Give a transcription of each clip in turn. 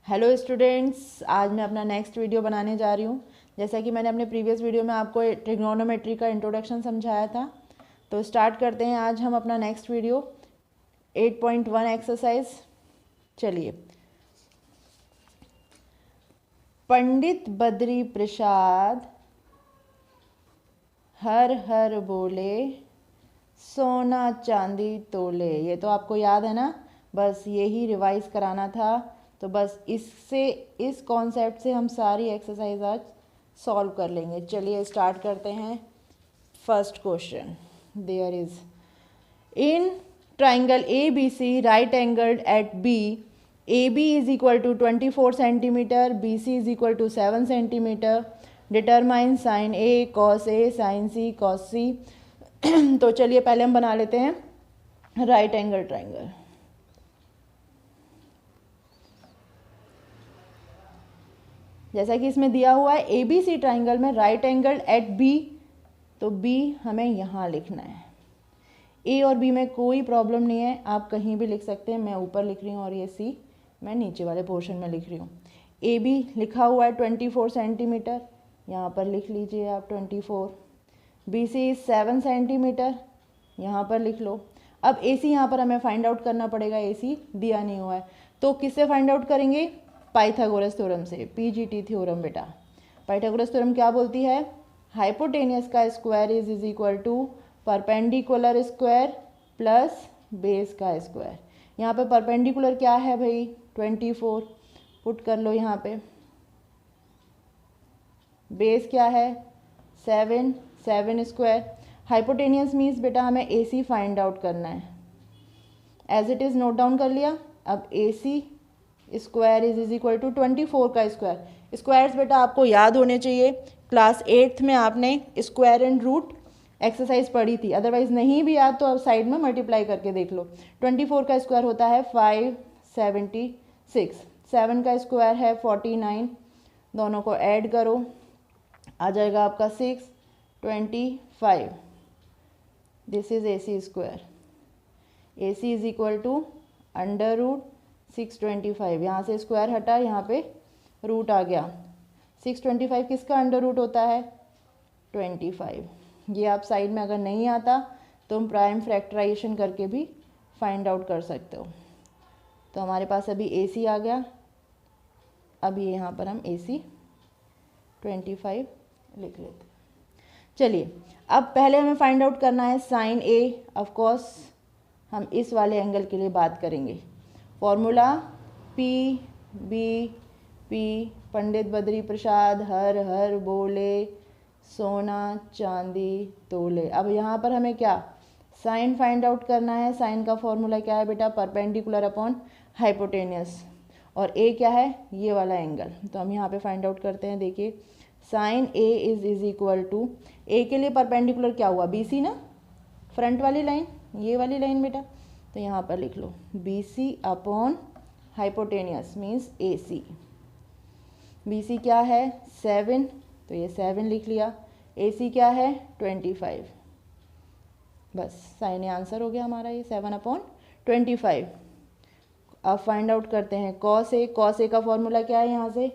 Hello students, आज मैं अपना नेक्स्ट वीडियो बनाने जा रही हूँ। जैसा कि मैंने अपने प्रीवियस वीडियो में आपको ट्रिग्नोनोमेट्री का इंट्रोडक्शन समझाया था, तो स्टार्ट करते हैं आज हम अपना नेक्स्ट वीडियो 8.1 एक्सरसाइज। चलिए। पंडित बद्री प्रसाद हर हर बोले सोना चांदी तोले। ये तो आपको याद है ना, बस यही रिवाइज कराना था। तो बस इससे, इस कॉन्सेप्ट से हम सारी एक्सरसाइज आज सॉल्व कर लेंगे। चलिए स्टार्ट करते हैं। First question, there is an triangle A B C right angled at B, A B is equal to 24 centimetre, B C is equal to 7 centimetre, determine sine A cos A sine C cos C. तो चलिए पहले हम बना लेते हैं right angle triangle. जैसा कि इसमें दिया हुआ है ए बी सी ट्राइंगल में राइट एंगल एट बी, तो बी हमें यहाँ लिखना है। ए और बी में कोई प्रॉब्लम नहीं है, आप कहीं भी लिख सकते हैं। मैं ऊपर लिख रही हूँ और ये सी मैं नीचे वाले पोर्शन में लिख रही हूँ। ए बी लिखा हुआ है 24 सेंटीमीटर, यहाँ पर लिख लीजिए आप 24। बी सी 7 सेंटीमीटर, यहाँ पर लिख लो। अब ए सी यहाँ पर हमें फाइंड आउट करना पड़ेगा, ए सी दिया नहीं हुआ है, तो किससे फाइंड आउट करेंगे? पाइथागोरस थ्योरम से, पीजीटी थ्योरम। बेटा पाइथागोरस थ्योरम क्या बोलती है? हाइपोटेनियस का square is equal to perpendicular square plus base का स्क्वायर। यहाँ पे परपेंडिकुलर क्या है भाई? 24, पुट कर लो यहाँ पे। बेस क्या है? 7, 7 स्क्वायर। हाइपोटेनियस मीन्स बेटा हमें ए सी फाइंड आउट करना है। As it is note down कर लिया। अब A C square is equal to 24 का स्क्वायर। स्क्वायर्स बेटा आपको याद होने चाहिए, क्लास 8th में आपने स्क्वायर एंड रूट एक्सरसाइज पढ़ी थी। अदरवाइज नहीं भी याद तो आप साइड में मल्टीप्लाई करके देख लो। 24 का स्क्वायर होता है 576, 7 का स्क्वायर है 49, दोनों को ऐड करो, आ जाएगा आपका 625। This is A C square. A C is equal to under root 625। यहाँ से स्क्वायर हटा, यहाँ पे रूट आ गया। 625 किसका अंडर रूट होता है? 25। ये आप साइड में अगर नहीं आता तो हम प्राइम फैक्टराइजेशन करके भी फाइंड आउट कर सकते हो। तो हमारे पास अभी ए सी आ गया। अब ये यहाँ पर हम ए सी 25 लिख लेते हैं। चलिए, अब पहले हमें फाइंड आउट करना है साइन ए। ऑफ कोर्स हम इस वाले एंगल के लिए बात करेंगे। Formula P B P, Pandit Badri Prasad हर हर बोले सोना चांदी तोले। अब यहाँ पर हमें क्या साइन फाइंड आउट करना है। साइन का फॉर्मूला क्या है बेटा? Perpendicular upon hypotenuse. और ए क्या है? ये वाला एंगल। तो हम यहाँ पे फाइंड आउट करते हैं। देखिए sine A is equal to, A के लिए परपेंडिकुलर क्या हुआ? बी सी ना, फ्रंट वाली लाइन, ये वाली लाइन बेटा। तो यहाँ पर लिख लो B C upon hypotenuse means A C. B C क्या है? 7, तो ये 7 लिख लिया। ए सी क्या है? 25। बस साइन आंसर हो गया हमारा, ये 7/25। अब फाइंड आउट करते हैं कॉस ए। कॉस ए का फॉर्मूला क्या है? यहाँ से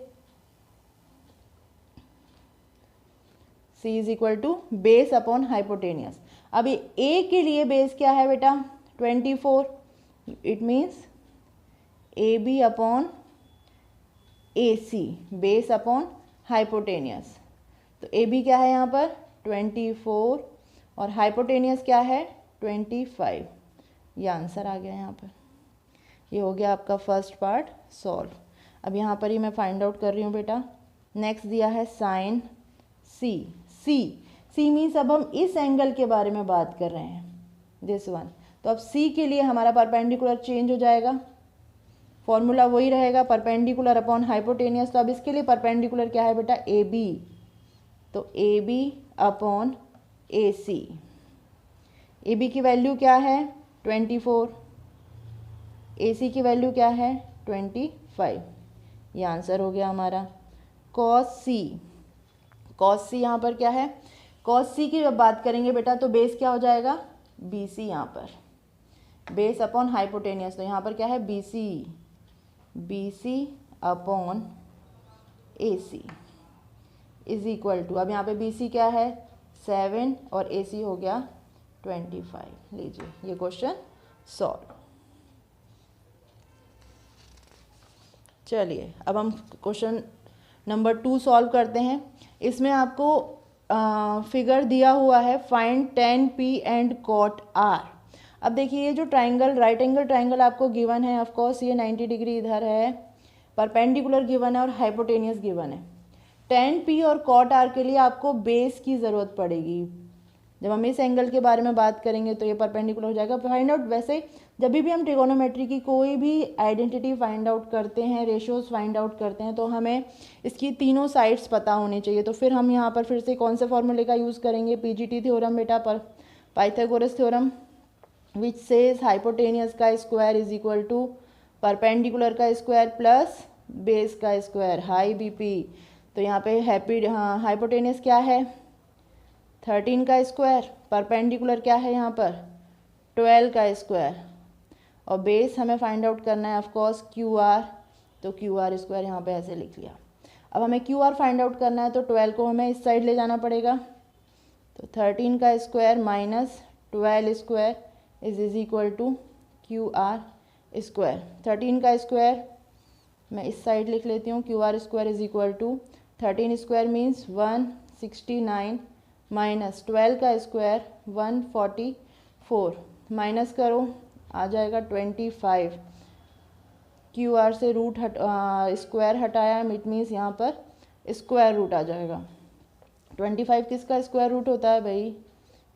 C is equal to base upon hypotenuse. अभी ए के लिए बेस क्या है बेटा? 24। It means A B upon A C, base upon hypotenuse. तो ए बी क्या है यहाँ पर? 24 और हाइपोटेनियस क्या है? 25। ये आंसर आ गया यहाँ पर। ये हो गया आपका फर्स्ट पार्ट सॉल्व। अब यहाँ पर ही मैं फाइंड आउट कर रही हूँ बेटा। नेक्स्ट दिया है साइन सी। सी सी मीन्स अब हम इस एंगल के बारे में बात कर रहे हैं, दिस वन। तो अब सी के लिए हमारा परपेंडिकुलर चेंज हो जाएगा। फॉर्मूला वही रहेगा, परपेंडिकुलर अपॉन हाइपोटेनियस। तो अब इसके लिए परपेंडिकुलर क्या है बेटा? A B. तो A B upon A C. A B की वैल्यू क्या है? 24। ए सी की वैल्यू क्या है? 25। ये आंसर हो गया हमारा। कॉस सी, कॉस सी यहाँ पर क्या है? कॉस सी की जब बात करेंगे बेटा तो बेस क्या हो जाएगा? B C. यहाँ पर बेस अपॉन हाइपोटेनियस, तो यहाँ पर क्या है? B C, B C upon AC is equal to, अब यहाँ पे BC क्या है 7 और AC हो गया 25। लीजिए ये क्वेश्चन सॉल्व। चलिए अब हम क्वेश्चन नंबर 2 सॉल्व करते हैं। इसमें आपको फिगर दिया हुआ है find tan P and cot R। अब देखिए ये जो ट्राइंगल, राइट एंगल ट्राइंगल आपको गिवन है, ऑफ कोर्स ये 90 डिग्री इधर है, परपेंडिकुलर गिवन है और हाइपोटेनियस गिवन है। tan P और cot R के लिए आपको बेस की ज़रूरत पड़ेगी। जब हम इस एंगल के बारे में बात करेंगे तो ये परपेंडिकुलर हो जाएगा। फाइंड आउट, वैसे जब भी हम ट्रिगोनोमेट्री की कोई भी आइडेंटिटी फाइंड आउट करते हैं, रेशियोज फाइंड आउट करते हैं, तो हमें इसकी तीनों साइड्स पता होनी चाहिए। तो फिर हम यहाँ पर फिर से कौन से फॉर्मूले का यूज़ करेंगे, PGT थ्योरम बेटा, पर Pythagoras theorem which says hypotenuse का square is equal to perpendicular का स्क्वायर प्लस बेस का स्क्वायर, हाई BP। तो यहाँ पे हाइपोटेनियस क्या है 13 का स्क्वायर, परपेंडिकुलर क्या है यहाँ पर 12 का स्क्वायर, और बेस हमें फाइंड आउट करना है ऑफ कोर्स QR। तो QR स्क्वायर यहाँ पे ऐसे लिख लिया। अब हमें QR फाइंड आउट करना है तो 12 को हमें इस साइड ले जाना पड़ेगा। तो 13 का square minus 12 square is equal to QR square. 13 का स्क्वायर मैं इस साइड लिख लेती हूँ, QR square is equal to 13 square means 169 minus 12 का स्क्वायर 144, माइनस करो आ जाएगा 25। QR से रूट स्क्वायर हटाया, इट मीन्स यहाँ पर स्क्वायर रूट आ जाएगा। 25 किसका स्क्वायर रूट होता है भाई,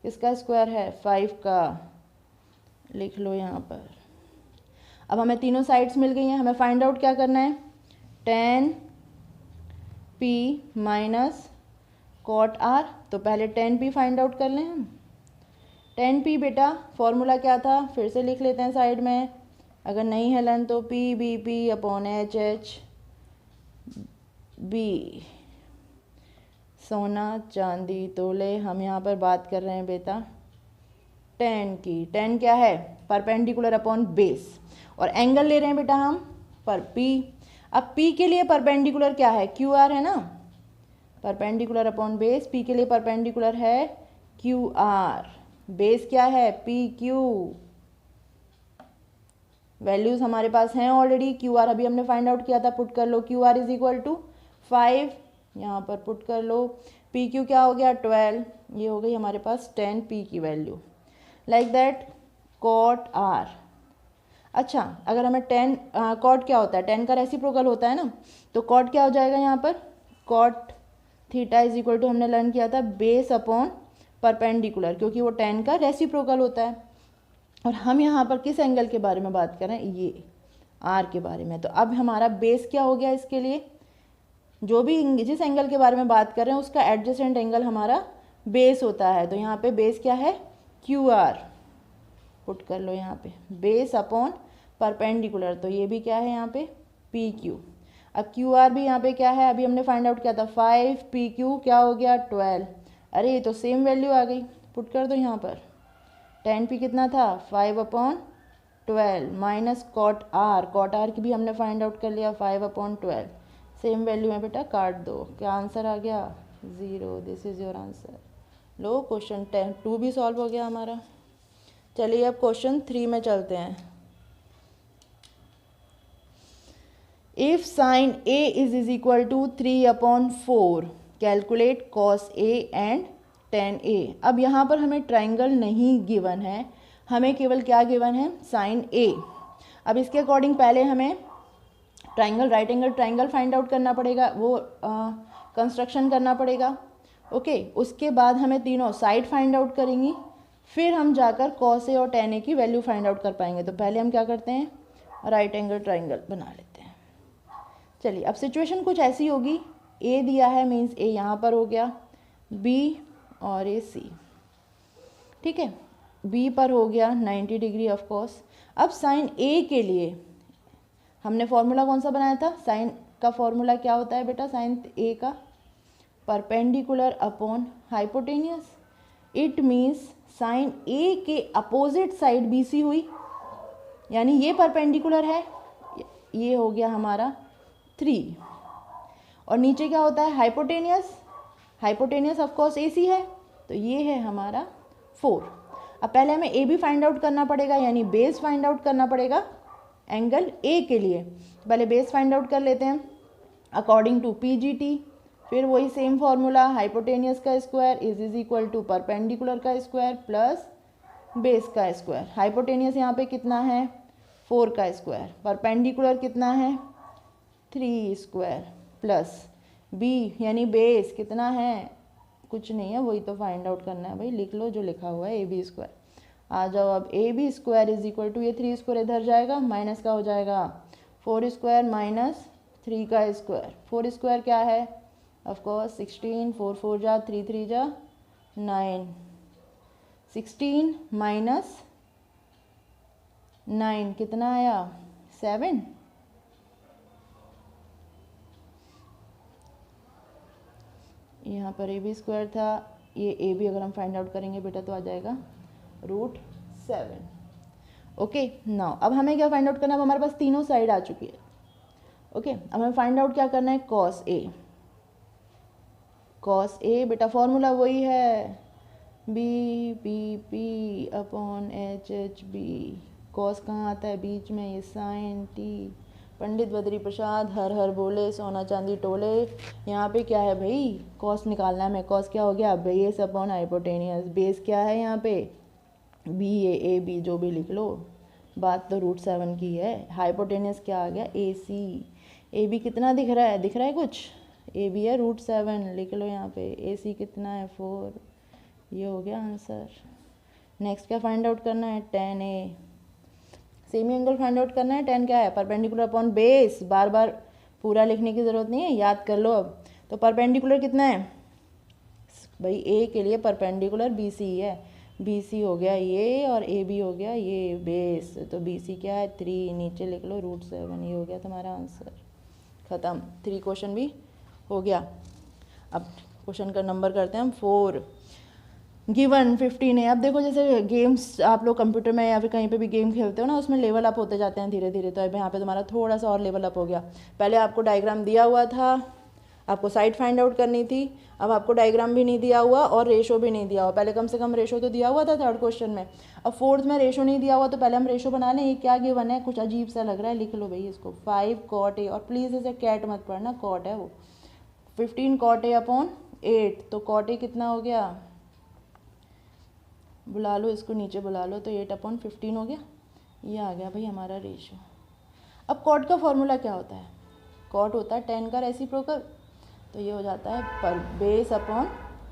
किसका स्क्वायर है 5 का, लिख लो यहाँ पर। अब हमें तीनों साइड्स मिल गई हैं, हमें फाइंड आउट क्या करना है tan P minus cot R। तो पहले tan P फाइंड आउट कर लें हम। tan P बेटा फॉर्मूला क्या था, फिर से लिख लेते हैं साइड में, अगर नहीं है लन तो PBP अपॉन HH B, सोना चांदी तोले। हम यहाँ पर बात कर रहे हैं बेटा tan की। tan क्या है परपेंडिकुलर अपॉन बेस, और एंगल ले रहे हैं बेटा हम पर P। अब P के लिए परपेंडिकुलर क्या है QR है ना, परपेंडिकुलर अपॉन बेस, P के लिए परपेंडिकुलर है QR, बेस क्या है PQ। वैल्यूज हमारे पास हैं ऑलरेडी, QR अभी हमने फाइंड आउट किया था, पुट कर लो QR इज इक्वल टू 5, यहाँ पर पुट कर लो। PQ क्या हो गया 12, ये हो गई हमारे पास tan P की value. Like that cot R। अच्छा अगर हमें tan cot क्या होता है, tan का रेसिप्रोकल होता है ना, तो cot क्या हो जाएगा यहाँ पर cot theta is equal to हमने लर्न किया था बेस अपॉन परपेंडिकुलर, क्योंकि वो tan का रेसिप्रोकल होता है। और हम यहाँ पर किस एंगल के बारे में बात कर रहे हैं, ये R के बारे में। तो अब हमारा बेस क्या हो गया, इसके लिए जो भी जिस एंगल के बारे में बात कर रहे हैं उसका एडजेसेंट एंगल हमारा बेस होता है। तो यहाँ पे बेस क्या है QR, पुट कर लो यहाँ पे बेस अपॉन परपेंडिकुलर, तो ये भी क्या है यहाँ पे PQ। अब QR भी यहाँ पे क्या है, अभी हमने फाइंड आउट किया था 5, PQ क्या हो गया 12। अरे ये तो सेम वैल्यू आ गई, पुट कर दो यहाँ पर। tan P कितना था 5 अपॉन 12 माइनस cot R की भी हमने फाइंड आउट कर लिया 5 अपॉन 12, सेम वैल्यू है बेटा, काट दो। क्या आंसर आ गया 0, this is your answer. Low question 2 भी सॉल्व हो गया हमारा। चलिए अब क्वेश्चन 3 में चलते हैं। If sine A is equal to 3 upon 4 calculate cos A and tan A। अब यहाँ पर हमें ट्राइंगल नहीं गिवन है, हमें केवल क्या गिवन है साइन A। अब इसके अकॉर्डिंग पहले हमें triangle, right angle triangle find out करना पड़ेगा, वो कंस्ट्रक्शन करना पड़ेगा। ओके, उसके बाद हमें तीनों साइड फाइंड आउट करेंगी, फिर हम जाकर cos A और tan A की वैल्यू फाइंड आउट कर पाएंगे। तो पहले हम क्या करते हैं राइट एंगल ट्राइंगल बना लेते हैं। चलिए अब सिचुएशन कुछ ऐसी होगी, A दिया है मीन्स A यहाँ पर हो गया, B और A C, ठीक है, B पर हो गया 90 डिग्री ऑफ कोर्स। अब साइन A के लिए हमने फॉर्मूला कौन सा बनाया था, साइन का फॉर्मूला क्या होता है बेटा साइन A का perpendicular upon hypotenuse. It means sign A के अपोजिट साइड BC हुई, यानी ये परपेंडिकुलर है, ये हो गया हमारा 3 और नीचे क्या होता है hypotenuse, hypotenuse of course AC है, तो ये है हमारा 4। अब पहले हमें AB फाइंड आउट करना पड़ेगा, यानी बेस फाइंड आउट करना पड़ेगा एंगल A के लिए। पहले बेस फाइंड आउट कर लेते हैं अकॉर्डिंग टू PGT, फिर वही सेम फॉर्मूला हाइपोटेनियस का square is equal to perpendicular का स्क्वायर प्लस बेस का स्क्वायर। हाइपोटेनियस यहाँ पे कितना है 4 का स्क्वायर, परपेंडिकुलर कितना है 3 स्क्वायर प्लस B यानी बेस कितना है कुछ नहीं है, वही तो फाइंड आउट करना है भाई, लिख लो जो लिखा हुआ है AB स्क्वायर। आ जाओ अब AB square is equal to ये 3 स्क्वायर इधर जाएगा, माइनस का हो जाएगा 4 स्क्वायर माइनस 3 का स्क्वायर। 4 स्क्वायर क्या है ऑफ कोर्स 16, 4 4 जा 3 3 जा 9, 16 माइनस 9 कितना आया 7। यहाँ पर AB स्क्वायर था, ये AB अगर हम फाइंड आउट करेंगे बेटा तो आ जाएगा √7। ओके नाउ अब हमें क्या फाइंड आउट करना है, अब हमारे पास तीनों साइड आ चुकी है। ओके अब हमें फाइंड आउट क्या करना है कॉस A। कॉस A बेटा फॉर्मूला वही है BPP अपॉन HHB। कॉस कहाँ आता है बीच में, ये साइन T। पंडित बद्री प्रसाद हर हर बोले सोना चांदी टोले। यहाँ पे क्या है भाई कॉस निकालना है हमें। कॉस क्या हो गया बेस अपॉन हाइपोटेनियस। बेस क्या है यहाँ पे BA जो भी लिख लो, बात तो √7 की है। हाइपोटेनियस क्या आ गया AC। AB कितना दिख रहा है कुछ, AB है √7 लिख लो यहाँ पे। AC कितना है 4, ये हो गया आंसर। नेक्स्ट क्या फाइंड आउट करना है tan A। Semi angle find out करना है, tan क्या है परपेंडिकुलर अपॉन बेस। बार बार पूरा लिखने की ज़रूरत नहीं है, याद कर लो। अब तो परपेंडिकुलर कितना है भाई A के लिए परपेंडिकुलर BC है, BC हो गया ये और AB हो गया ये बेस, तो BC क्या है 3, नीचे लिख लो √7। ये हो गया तुम्हारा आंसर, ख़त्म। 3 क्वेश्चन भी हो गया। अब क्वेश्चन का नंबर करते हैं हम 4। गिवन 15 है। अब देखो जैसे गेम्स आप लोग कंप्यूटर में या फिर कहीं पे भी गेम खेलते हो ना, उसमें लेवल अप होते जाते हैं धीरे धीरे। तो अब यहाँ पे तुम्हारा थोड़ा सा और लेवल अप हो गया। पहले आपको डायग्राम दिया हुआ था, आपको साइड फाइंड आउट करनी थी। अब आपको डायग्राम भी नहीं दिया हुआ और रेशो भी नहीं दिया हुआ। पहले कम से कम रेशो तो दिया हुआ था 3rd क्वेश्चन में, अब 4th में रेशो नहीं दिया हुआ, तो पहले हम रेशो बना लें। ये क्या गिवन है, कुछ अजीब सा लग रहा है, लिख लो भाई इसको 5 cot A। और प्लीज़ इसे कैट मत पढ़ना, कॉट है वो। 15 cot A अपॉन 8, तो cot A कितना हो गया, बुला लो इसको नीचे बुला लो, तो 8/15 हो गया। ये आ गया भाई हमारा रेशो। अब कॉट का फॉर्मूला क्या होता है, कॉट होता है tan का रेसिप्रोकल, तो ये हो जाता है पर बेस अपॉन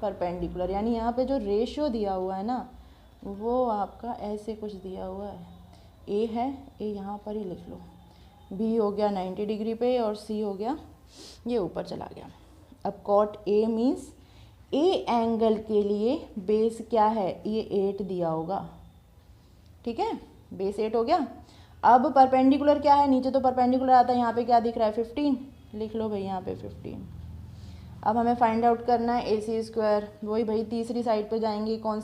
परपेंडिकुलर। यानी यहाँ पे जो रेशो दिया हुआ है ना, वो आपका ऐसे कुछ दिया हुआ है। A है, A यहाँ पर ही लिख लो, B हो गया 90 डिग्री पे और C हो गया ये ऊपर चला गया। अब cot A means A angle के लिए बेस क्या है, ये 8 दिया होगा, ठीक है, बेस 8 हो गया। अब परपेंडिकुलर क्या है, नीचे तो परपेंडिकुलर आता है, यहाँ पे क्या दिख रहा है 15, लिख लो भाई यहाँ पे 15। अब हमें फाइंड आउट करना है AC स्क्वायर। वही भाई तीसरी साइड पे जाएंगे, कौन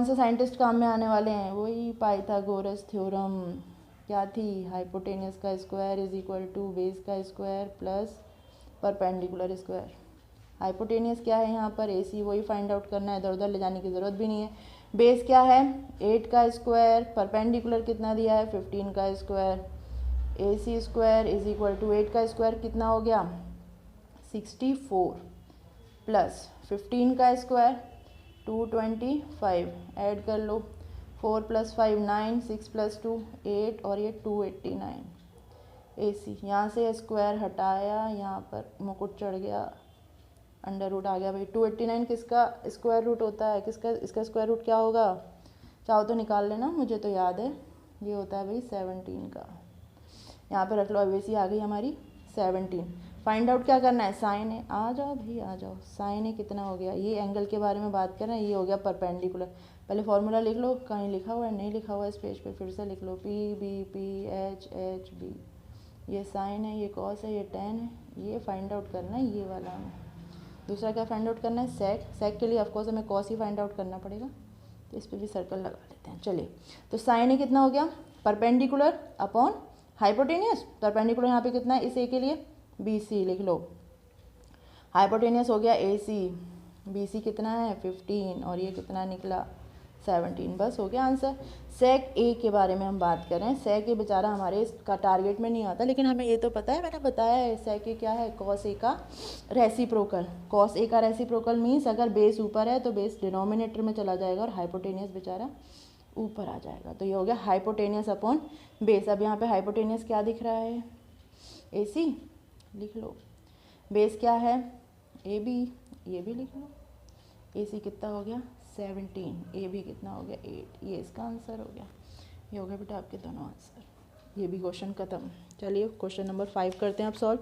से साइंटिस्ट काम में आने वाले हैं, वही पाइथागोरस थ्योरम। क्या थी, हाइपोटेनियस का square is equal to base का square plus perpendicular square. Hypotenuse क्या है यहाँ पर AC, वही फाइंड आउट करना है, इधर उधर ले जाने की ज़रूरत भी नहीं है। बेस क्या है 8 का स्क्वायर, परपेंडिकुलर कितना दिया है 15 का square. AC square is equal to 8 का स्क्वायर कितना हो गया 64 प्लस 15 का स्क्वायर 225, ऐड कर लो 4 + 5 9, 6 + 2 8 और ये 289। AC यहाँ से स्क्वायर हटाया, यहाँ पर मुकुट चढ़ गया, अंडर रूट आ गया भाई। 289 किसका स्क्वायर रूट होता है, किसका, इसका स्क्वायर रूट क्या होगा, चाहो तो निकाल लेना, मुझे तो याद है ये होता है भाई 17 का। यहाँ पे रख लो, अब AC आ गई हमारी 17। फाइंड आउट क्या करना है, साइन है, आ जाओ भाई आ जाओ, साइन है कितना हो गया, ये एंगल के बारे में बात कर रहे हैं, ये हो गया परपेंडिकुलर। पहले फॉर्मूला लिख लो, कहीं लिखा हुआ है, नहीं लिखा हुआ है इस पेज पे, फिर से लिख लो PBP HHB। ये साइन है, ये कॉस है, ये tan है, ये फाइंड आउट करना है ये वाला हमें। दूसरा क्या फाइंड आउट करना है, सेक के लिए ऑफकोर्स हमें कॉस ही फाइंड आउट करना पड़ेगा, तो इस पर भी सर्कल लगा लेते हैं। चलिए, तो साइन कितना हो गया परपेंडिकुलर अपॉन हाइपोटेनियस। परपेंडिकुलर यहाँ पे कितना है इस A के लिए BC लिख लो। हाइपोटेनियस हो गया AC, BC कितना है 15 और ये कितना निकला 17, बस हो गया आंसर। सेक ए के बारे में हम बात कर रहे हैं। सेक ए बेचारा हमारे इसका टारगेट में नहीं आता, लेकिन हमें ये तो पता है, मैंने बताया है सेक ए क्या है, कॉस ए का रेसिप्रोकल। कॉस ए का रेसिप्रोकल मीन्स अगर बेस ऊपर है तो बेस डिनोमिनेटर में चला जाएगा और हाइपोटेनियस बेचारा ऊपर आ जाएगा। तो ये हो गया हाइपोटेनियस अपॉन बेस। अब यहाँ पे हाइपोटेनियस क्या दिख रहा है, AC लिख लो। बेस क्या है AB, ये भी लिख लो। AC कितना हो गया 17, AB कितना हो गया 8, ये इसका आंसर हो गया। ये हो गया बेटा आपके दोनों आंसर। ये भी क्वेश्चन खत्म। चलिए क्वेश्चन नंबर 5 करते हैं अब सॉल्व।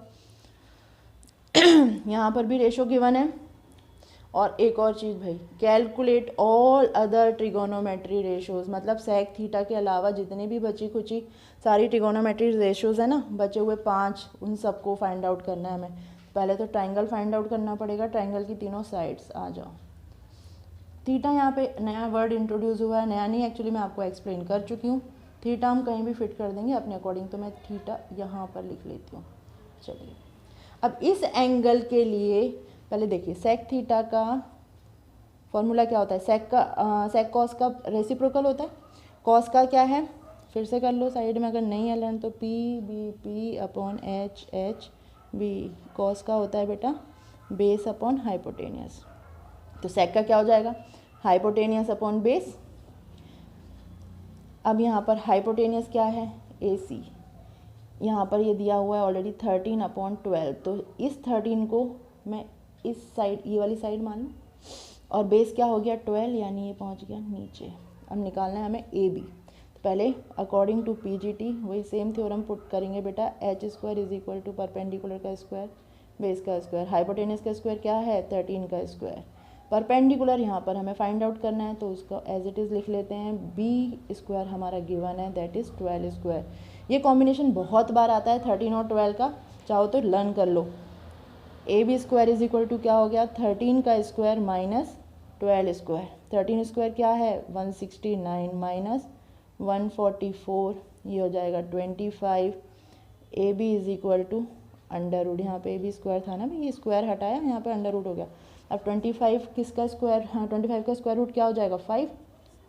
यहाँ पर भी रेशो गिवन है और एक और चीज़ भाई, calculate all other trigonometry ratios, मतलब सेक थीटा के अलावा जितने भी बची खुची सारी ट्रिगोनोमेट्री रेशोज़ है ना, बचे हुए 5, उन सबको फाइंड आउट करना है हमें। पहले तो ट्राइंगल फाइंड आउट करना पड़ेगा, ट्राइंगल की तीनों साइड्स। आ जाओ। थीटा यहाँ पे नया वर्ड इंट्रोड्यूस हुआ है, नया नहीं एक्चुअली मैं आपको एक्सप्लेन कर चुकी हूँ। थीटा हम कहीं भी फिट कर देंगे अपने अकॉर्डिंग, तो मैं थीटा यहाँ पर लिख लेती हूँ। चलिए अब इस एंगल के लिए पहले देखिए, सेक थीटा का फॉर्मूला क्या होता है, सेक कॉस का रेसिप्रोकल होता है। कॉस का क्या है, फिर से कर लो साइड में, अगर नहीं है लर्न तो PBP अपॉन HHB। कॉस का होता है बेटा बेस अपॉन हाइपोटेनियस, तो सेक का क्या हो जाएगा हाइपोटेनियस अपॉन बेस। अब यहाँ पर हाइपोटेनियस क्या है AC, यहाँ पर ये दिया हुआ है ऑलरेडी 13/12, तो इस 13 को मैं इस साइड ये वाली साइड मान लूँ, और बेस क्या हो गया 12, यानी ये पहुँच गया नीचे। अब निकालना है हमें AB, तो पहले अकॉर्डिंग टू PGT वही सेम थ्योरम पुट करेंगे बेटा, H² is equal to perpendicular का स्क्वायर बेस का स्क्वायर, हाइपोटेनियस का स्क्वायर क्या है 13 का स्क्वायर, परपेंडिकुलर यहाँ पर हमें फाइंड आउट करना है, तो उसको एज इट इज़ लिख लेते हैं। B² हमारा गिवन है, दैट इज़ 12²। ये कॉम्बिनेशन बहुत बार आता है 13 और 12 का, चाहो तो लर्न कर लो। AB² इज इक्वल टू क्या हो गया 13 का स्क्वायर माइनस 12²। 13² क्या है 169 माइनस 144, ये हो जाएगा 25। AB is equal to under root, यहाँ पे AB² था ना भाई, ये स्क्वायर हटाया, यहाँ पे अंडर रूट हो गया। अब 25 किसका स्क्वायर, हाँ 25 का स्क्वायर रूट क्या हो जाएगा 5,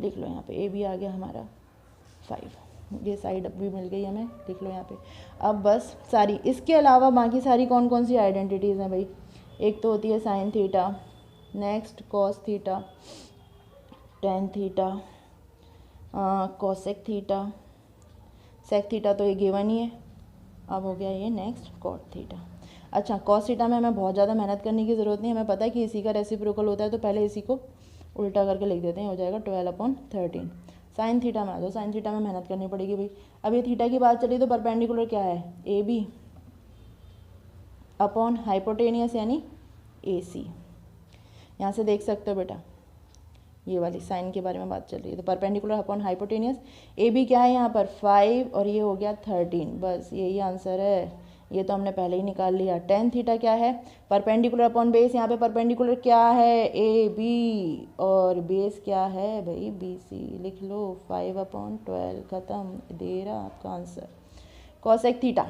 लिख लो यहाँ पे AB आ गया हमारा 5। ये साइड अब भी मिल गई हमें, लिख लो यहाँ पे। अब बस सारी, इसके अलावा बाकी सारी कौन कौन सी आइडेंटिटीज़ हैं भाई, एक तो होती है sine theta, next cos theta, tan theta, cosec theta, sec theta तो ये गिवन ही है। अब हो गया ये नेक्स्ट कॉट थीटा। अच्छा कॉस थीटा में हमें बहुत ज़्यादा मेहनत करने की ज़रूरत नहीं, हमें पता है कि इसी का रेसिप्रोकल होता है, तो पहले इसी को उल्टा करके लिख देते हैं, हो जाएगा 12/13। साइन थीटा में आ जाओ, साइन थीटा में मेहनत करनी पड़ेगी भाई। अब ये थीटा की बात चली तो परपेंडिकुलर क्या है AB अपॉन हाइपोटेनियस यानी AC। यहाँ से देख सकते हो बेटा, ये वाली साइन के बारे में बात चल रही है, तो परपेंडिकुलर अपॉन हाइपोटेनियस। AB क्या है यहाँ पर 5 और ये हो गया 13, बस यही आंसर है, ये तो हमने पहले ही निकाल लिया। टेन थीटा क्या है परपेंडिकुलर अपॉन बेस, यहाँ पे परपेंडिकुलर क्या है AB और बेस क्या है भाई BC, लिख लो 5/12, ख़त्म, दे रहा आपका answer. Cosec theta,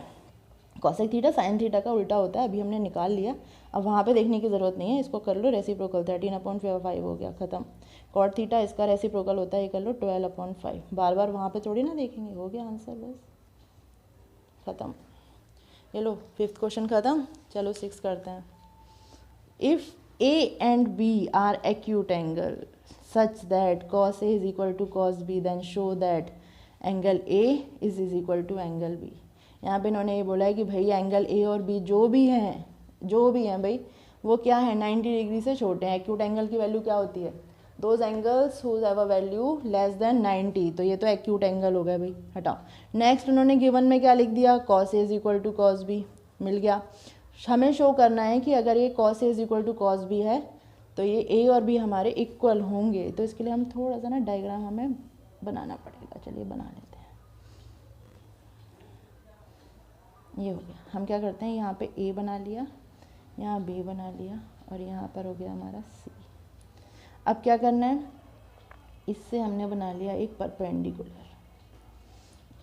cosec theta sine theta का उल्टा होता है, अभी हमने निकाल लिया, अब वहाँ पे देखने की ज़रूरत नहीं है, इसको कर लो रेसिप्रोकल, 13/5 हो गया ख़त्म। कॉट थीटा इसका रेसिप्रोकल होता है, ये कर लो 12/5, बार बार वहाँ पे थोड़ी ना देखेंगे, हो गया आंसर, बस ख़त्म। ये लो 5th क्वेश्चन ख़त्म। चलो 6 करते हैं। If A and B are acute angle such that cos A is equal to cos B, then show that angle A is equal to angle B। यहाँ पे इन्होंने ये बोला है कि भाई एंगल A और B जो भी हैं भाई वो क्या है 90 डिग्री से छोटे हैं। एक्यूट एंगल की वैल्यू क्या होती है, those angles whose have a value less than 90, तो ये तो एक्यूट एंगल हो गया भाई, हटाओ। नेक्स्ट उन्होंने गिवन में क्या लिख दिया, cos A is equal to cos B, मिल गया। हमें शो करना है कि अगर ये cos A is equal to cos B है तो ये A और B हमारे इक्वल होंगे, तो इसके लिए हम थोड़ा सा ना डायग्राम हमें बनाना पड़ेगा। चलिए बना लेते हैं। ये हो गया, हम क्या करते हैं यहाँ पे A बना लिया, यहाँ B बना लिया और यहाँ पर हो गया हमारा C। अब क्या करना है, इससे हमने बना लिया एक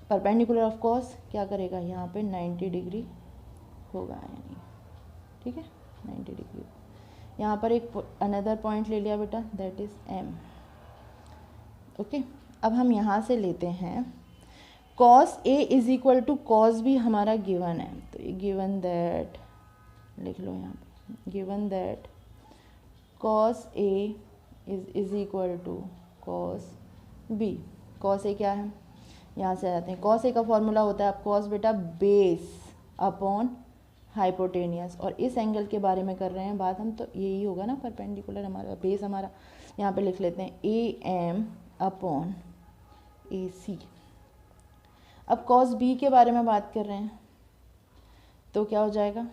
परपेंडिकुलर ऑफ कोर्स क्या करेगा यहाँ पे 90 डिग्री होगा यानी, ठीक है 90 डिग्री। यहाँ पर एक अनदर पॉइंट ले लिया बेटा, दैट इज़ M। ओके, अब हम यहाँ से लेते हैं cos A is equal to cos B हमारा गिवन है, तो ये गिवन दैट लिख लो यहाँ पे, given that cos A is equal to cos B। cos A क्या है, यहाँ से आ जाते हैं, cos A का फॉर्मूला होता है आप cos बेटा बेस अपॉन हाइपोटेनियस, और इस एंगल के बारे में कर रहे हैं बात हम, तो यही होगा ना परपेंडिकुलर हमारा बेस हमारा। यहाँ पे लिख लेते हैं AM अपॉन AC। अब cos B के बारे में बात कर रहे हैं तो क्या हो जाएगा,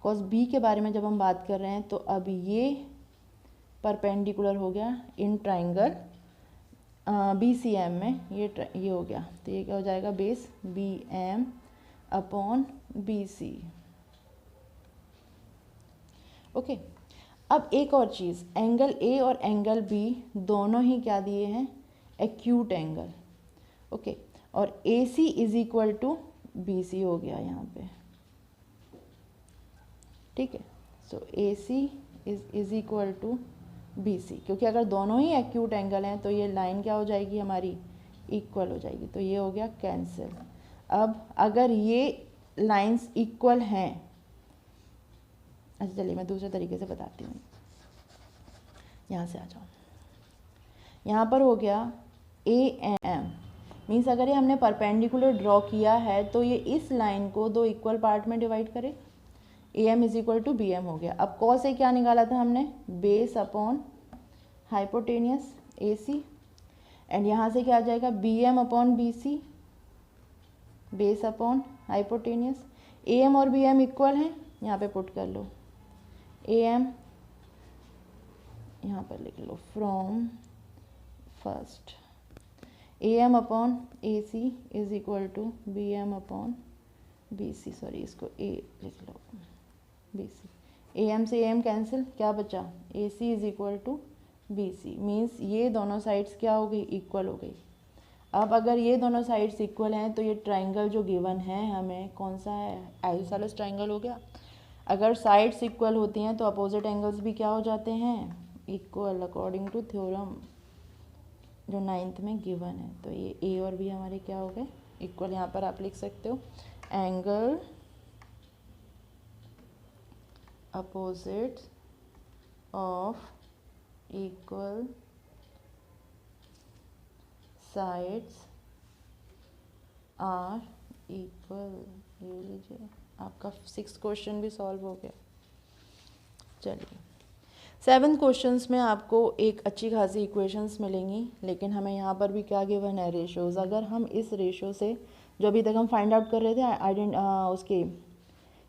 cos B के बारे में जब हम बात कर रहे हैं तो अब ये परपेंडिकुलर हो गया इन ट्राइंगल BCM में, ये हो गया, तो ये क्या हो जाएगा base BM upon BC। Okay, अब एक और चीज़, एंगल A और एंगल B दोनों ही क्या दिए हैं, एक्यूट एंगल। ओके, और AC is equal to BC हो गया यहाँ पे, ठीक है। So AC is equal to BC, क्योंकि अगर दोनों ही एक्यूट एंगल हैं तो ये लाइन क्या हो जाएगी हमारी, इक्वल हो जाएगी, तो ये हो गया कैंसिल। अब अगर ये लाइंस इक्वल हैं, अच्छा चलिए मैं दूसरे तरीके से बताती हूँ, यहाँ से आ जाओ, यहाँ पर हो गया AM, मीन्स अगर ये हमने परपेंडिकुलर ड्रॉ किया है तो ये इस लाइन को दो इक्वल पार्ट में डिवाइड करे, AM is equal to BM हो गया। अब cos A क्या निकाला था हमने, base upon hypotenuse AC, and यहाँ से क्या आ जाएगा BM upon BC, base upon hypotenuse. AM और BM इक्वल हैं, यहाँ पे पुट कर लो, AM यहाँ पर लिख लो from first, AM upon AC is equal to BM upon BC, sorry इसको A लिख लो BC, AM से AM कैंसिल, क्या बचा AC is equal to BC, means ये दोनों साइड्स क्या हो गई, इक्वल हो गई। अब अगर ये दोनों साइड्स इक्वल हैं तो ये ट्राइंगल जो गिवन है हमें कौन सा है, आइसोसेलेस ट्राइंगल हो गया। अगर साइड्स इक्वल होती हैं तो अपोजिट एंगल्स भी क्या हो जाते हैं, इक्वल, अकॉर्डिंग टू थ्योरम जो 9th में गिवन है। तो ये A और B हमारे क्या हो गए, इक्वल। यहाँ पर आप लिख सकते हो angle opposites of equal sides are equal, ये लीजिए आपका 6th क्वेश्चन भी सॉल्व हो गया। चलिए 7th क्वेश्चंस में आपको एक अच्छी खासी इक्वेशंस मिलेंगी, लेकिन हमें यहाँ पर भी क्या गिवन है, रेशोज़। अगर हम इस रेशो से जो अभी तक हम फाइंड आउट कर रहे थे उसके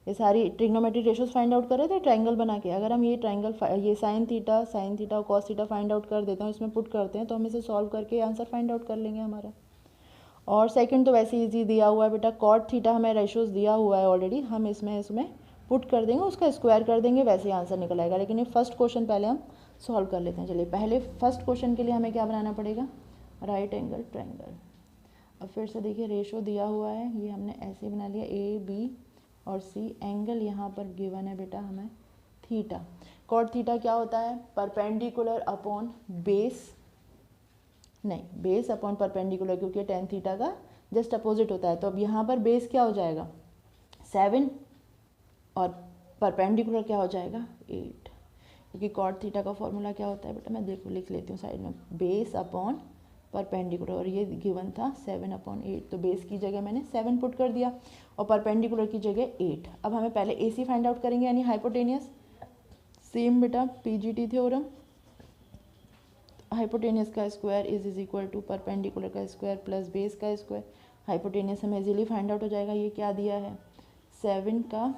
ये सारी ट्रिग्नोमेट्रिक रेशोज फाइंड आउट कर रहे थे ट्राइंगल बना के, अगर हम ये ट्राइंगल ये साइन थीटा और कॉस थीटा फाइंड आउट कर देते हैं, इसमें पुट करते हैं तो हम इसे सॉल्व करके आंसर फाइंड आउट कर लेंगे हमारा। और सेकंड तो वैसे इजी दिया हुआ है बेटा, कॉट थीटा हमें रेशोज दिया हुआ है ऑलरेडी, हम इसमें पुट कर देंगे, उसका स्क्वायर कर देंगे, वैसे ही आंसर निकल आएगा। लेकिन ये फर्स्ट क्वेश्चन पहले हम सॉल्व कर लेते हैं। चलिए पहले फर्स्ट क्वेश्चन के लिए हमें क्या बनाना पड़ेगा, राइट एंगल ट्राइंगल। अब फिर से देखिए रेशो दिया हुआ है, ये हमने ऐसे बना लिया AB और C, एंगल यहाँ पर गिवन है बेटा हमें थीटा। कॉट थीटा क्या होता है, परपेंडिकुलर अपॉन बेस, नहीं बेस अपॉन परपेंडिकुलर, क्योंकि टेन थीटा का जस्ट अपोजिट होता है। तो अब यहाँ पर बेस क्या हो जाएगा 7 और परपेंडिकुलर क्या हो जाएगा 8, क्योंकि कॉट थीटा का फॉर्मूला क्या होता है बेटा, मैं देखो लिख लेती हूँ साइड में, बेस अपॉन परपेंडिकुलर, और ये गिवन था 7/8, तो बेस की जगह मैंने 7 पुट कर दिया और परपेंडिकुलर की जगह 8। अब हमें पहले AC फाइंड आउट करेंगे यानी हाइपोटेनियस, सेम बेटा PGT थ्योरम, हाइपोटेनियस का square is equal to perpendicular का स्क्वायर प्लस बेस का स्क्वायर। हाइपोटेनियस हमें इजीली फाइंड आउट हो जाएगा, ये क्या दिया है 7 का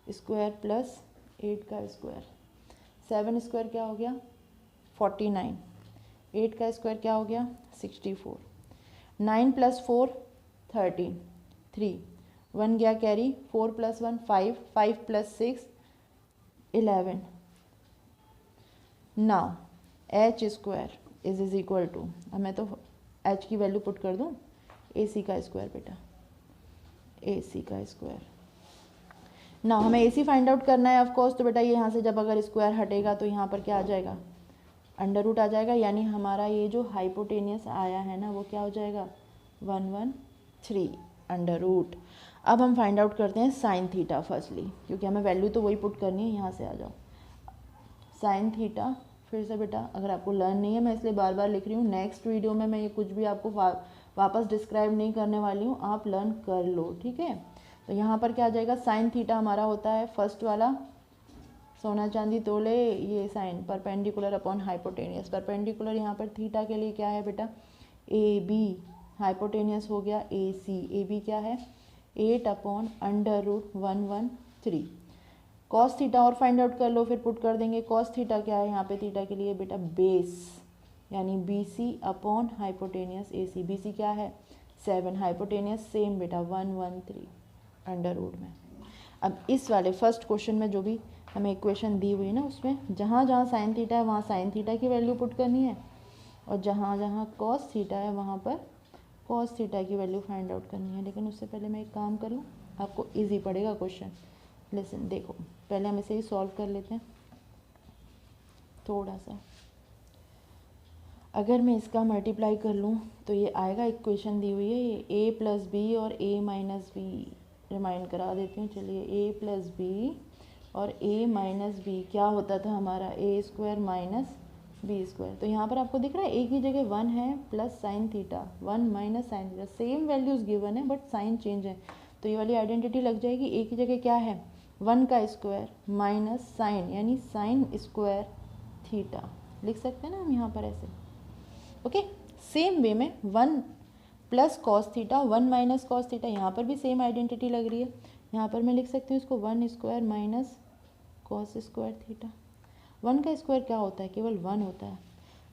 स्क्वायर प्लस 8 का स्क्वायर, 7 स्क्वायर क्या हो गया 49, 8 का स्क्वायर क्या हो गया 64, 9 + 4 13, 3 1 गया carry, 4 + 1 5, 5 + 6 11। Now h square is equal to, अब मैं तो h की वैल्यू पुट कर दूँ AC का स्क्वायर बेटा, AC का स्क्वायर ना हमें AC फाइंड आउट करना है ऑफ कोर्स, तो बेटा ये यहाँ से जब अगर स्क्वायर हटेगा तो यहाँ पर क्या आ जाएगा, अंडर रूट आ जाएगा, यानी हमारा ये जो हाइपोटेनियस आया है ना वो क्या हो जाएगा 113 अंडर रूट। अब हम फाइंड आउट करते हैं साइन थीटा फर्स्टली, क्योंकि हमें वैल्यू तो वही पुट करनी है। यहाँ से आ जाओ साइन थीटा, फिर से बेटा अगर आपको लर्न नहीं है मैं इसलिए बार बार लिख रही हूँ, नेक्स्ट वीडियो में मैं ये कुछ भी आपको वापस डिस्क्राइब नहीं करने वाली हूँ, आप लर्न कर लो, ठीक है। तो यहाँ पर क्या आ जाएगा, साइन थीटा हमारा होता है फर्स्ट वाला, सोना चांदी तोले, ये sine perpendicular upon hypotenuse. Perpendicular यहाँ पर थीटा के लिए क्या है बेटा ए बी, हाइपोटेनियस हो गया ए सी, ए बी क्या है 8 upon under root 113। Cos theta और फाइंड आउट कर लो, फिर पुट कर देंगे। कॉस थीटा क्या है यहाँ पे थीटा के लिए बेटा बेस, यानी बी सी अपॉन हाइपोटेनियस ए सी। बी सी क्या है 7, हाइपोटेनियस सेम बेटा 113 अंडर रूट में। अब इस वाले फर्स्ट क्वेश्चन में जो भी हमें इक्वेशन दी हुई है ना, उसमें जहाँ जहाँ साइन थीटा है वहाँ साइन थीटा की वैल्यू पुट करनी है, और जहाँ जहाँ कॉस थीटा है वहाँ पर कॉस थीटा की वैल्यू फाइंड आउट करनी है। लेकिन उससे पहले मैं एक काम कर लूँ, आपको इजी पड़ेगा क्वेश्चन। लेसन देखो, पहले हम इसे ही सॉल्व कर लेते हैं थोड़ा सा। अगर मैं इसका मल्टीप्लाई कर लूँ तो ये आएगा, इक्वेशन दी हुई है ये ए प्लस बी और ए माइनस बी, रिमाइंड करा देती हूँ। चलिए ए प्लस बी और ए माइनस बी क्या होता था हमारा ए स्क्वायर माइनस बी स्क्वायर। तो यहाँ पर आपको दिख रहा है ए की जगह 1 है plus sine theta, 1 minus sine theta, same values given है बट साइन चेंज है, तो ये वाली आइडेंटिटी लग जाएगी। ए की जगह क्या है 1 का स्क्वायर माइनस साइन, यानी साइन स्क्वायर थीटा लिख सकते हैं ना हम यहाँ पर ऐसे, ओके। सेम वे में 1 plus cos theta, 1 minus cos theta, यहाँ पर भी सेम आइडेंटिटी लग रही है। यहाँ पर मैं लिख सकती हूँ इसको 1 square minus cos square theta. 1 का स्क्वायर क्या होता है, केवल 1 होता है।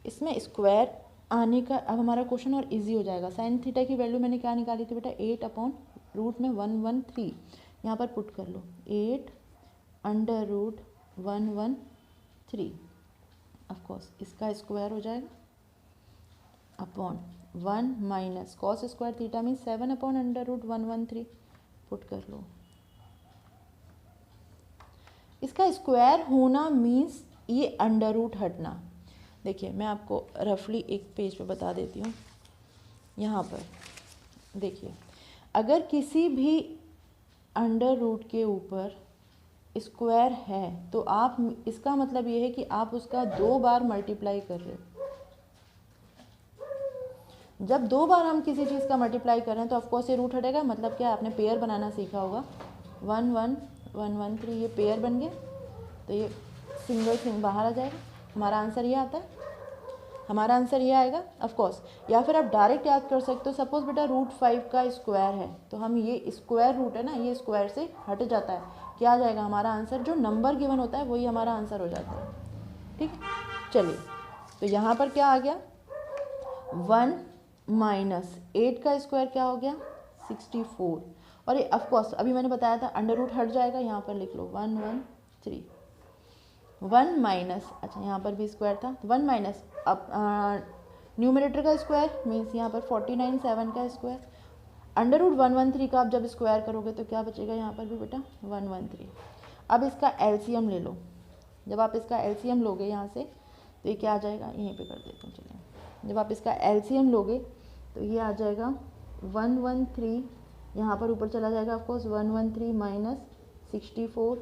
इसमें स्क्वायर आने का अब हमारा क्वेश्चन और इजी हो जाएगा। साइन थीटा की वैल्यू मैंने क्या निकाली थी बेटा 8 अपॉन रूट में 113, यहाँ पर पुट कर लो 8 अंडर रूट 113। ऑफकोर्स इसका स्क्वायर हो जाएगा upon 1 minus cos square theta में 7 अपॉन अंडर रूट 113, पुट कर लो। इसका स्क्वायर होना मीन्स ये अंडर रूट हटना। देखिए मैं आपको रफली एक पेज पे बता देती हूँ। यहाँ पर देखिए, अगर किसी भी अंडर रूट के ऊपर स्क्वायर है तो आप, इसका मतलब ये है कि आप उसका 2 बार मल्टीप्लाई कर रहे हो। जब 2 बार हम किसी चीज़ का मल्टीप्लाई कर रहे हैं तो ऑफकोर्स ये रूट हटेगा। मतलब क्या, आपने पेयर बनाना सीखा होगा, 1 1 1 1 3, ये पेयर बन गया तो ये सिंगल बाहर आ जाएगा। हमारा आंसर ये आता है, हमारा आंसर ये आएगा ऑफकोर्स। या फिर आप डायरेक्ट याद कर सकते हो, सपोज बेटा रूट 5 का स्क्वायर है तो हम ये स्क्वायर रूट है ना, ये स्क्वायर से हट जाता है, क्या आ जाएगा हमारा आंसर, जो नंबर गिवन होता है वही हमारा आंसर हो जाता है, ठीक है। चलिए तो यहाँ पर क्या आ गया 1 माइनस 8 का स्क्वायर क्या हो गया 64, और ये ऑफकोर्स अभी मैंने बताया था अंडर रूट हट जाएगा, यहाँ पर लिख लो 113। 1 माइनस, अच्छा यहाँ पर भी स्क्वायर था, 1 माइनस अब न्यूमरेटर का स्क्वायर मीन्स यहाँ पर 49 7 का स्क्वायर, अंडर रूट 113 का आप जब स्क्वायर करोगे तो क्या बचेगा यहाँ पर भी बेटा 113। अब इसका एलसीएम ले लो, जब आप इसका एलसीएम लोगे यहाँ से तो ये क्या आ जाएगा, यहीं पे कर देता हूँ चलिए। जब आप इसका एलसीएम लोगे तो ये आ जाएगा 113, यहाँ पर ऊपर चला जाएगा ऑफकोर्स 113 माइनस 64,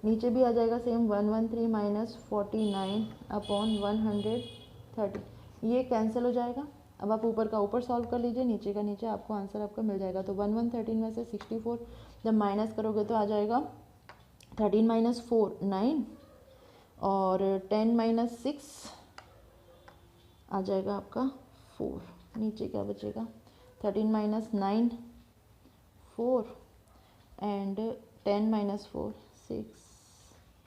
नीचे भी आ जाएगा सेम 113 माइनस 49 अपॉन 130, ये कैंसिल हो जाएगा। अब आप ऊपर का ऊपर सॉल्व कर लीजिए, नीचे का नीचे, आपको आंसर आपका मिल जाएगा। तो 113 में से 64 जब माइनस करोगे तो आ जाएगा 13 माइनस 4 9, और 10 माइनस 6 आ जाएगा आपका 4, नीचे क्या बचेगा 13 माइनस 9 4 एंड 10 माइनस 4 6,